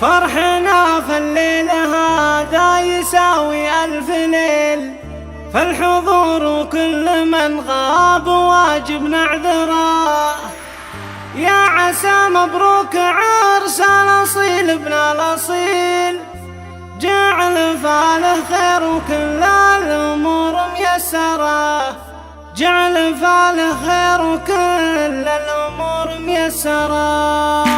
فرحنا في الليل هذا يساوي ألف ليل، فالحضور وكل من غاب واجب نعذره. يا عسى مبروك عرس الأصيل ابن الأصيل، جعل فاله خير وكل الأمور ميسرة، جعل فاله خير وكل الأمور ميسرة.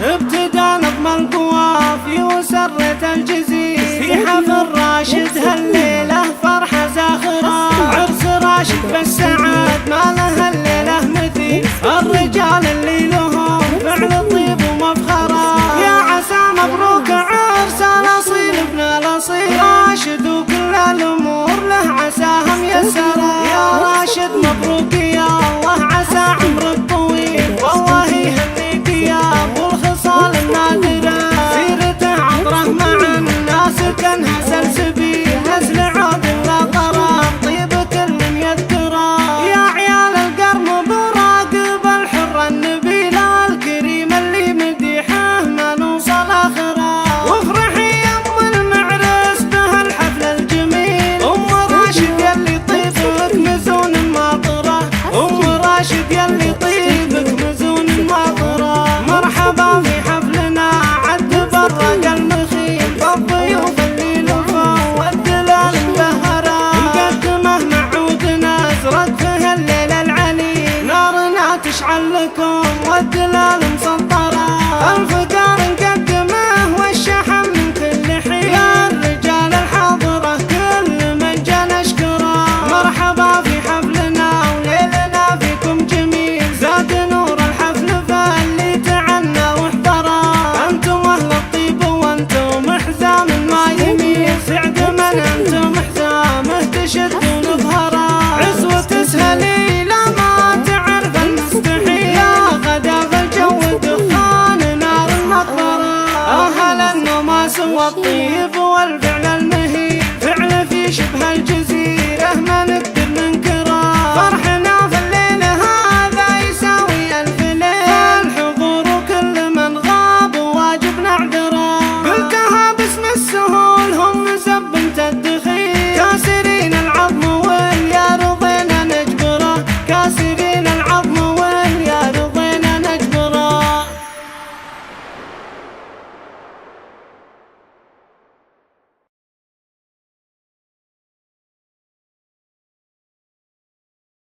ابتدى نظم القوافي وسرة الجزيل في حفل راشد هالليلة فرحة زاخرة، عرس راشد بالسعاد ما له الليلة مثيل، الرجال اللي لهم فعل طيب ومفخرة. يا عسى مبروك عرس الأصيل ابن الأصيل، راشد وكل الأمور له عساها ميسرة. يا راشد مبروك يا الله عسى عمرك طويل، والله يهنيك يا أبو الخصال النادرة، سيرته عطره مع الناس كانها سلسبيل، نسل عود لا طرام طيب كل ميسرة. يا عيال القرن براقب الحر النبيل الكريم اللي مديحه ما نوصل آخره، وافرحي يا أم المعرس بهالحفل الجميل، أم راشد يلي طيبك مزون ماطرة، أم راشد يلي طيبك مزون ماطرة. مرحبا في حفلنا عد برق المخيل، بالضيوف اللي لفوا والدلال مبهرة، مقدمه مع عودنا ازرق في الليل العليل، نارنا تشعل لكم والدلال مسطرة، الفقار نقدمه والشحم من كل حين، للرجال الحاضرة كل من جا نشكره. مرحبا في حفلنا وليلنا فيكم جميل، زاد نور الحفل فاللي تعنى واحضره، انتم اهل الطيب وانتم حزام ما يميل، سعد من انتم حزامه تشدون ظهره، عزوة تسهلي لا ما تعرف المستحيل، يا غدا في الجو دخان نار المقبرة، اهل النوم ما سوى الطيب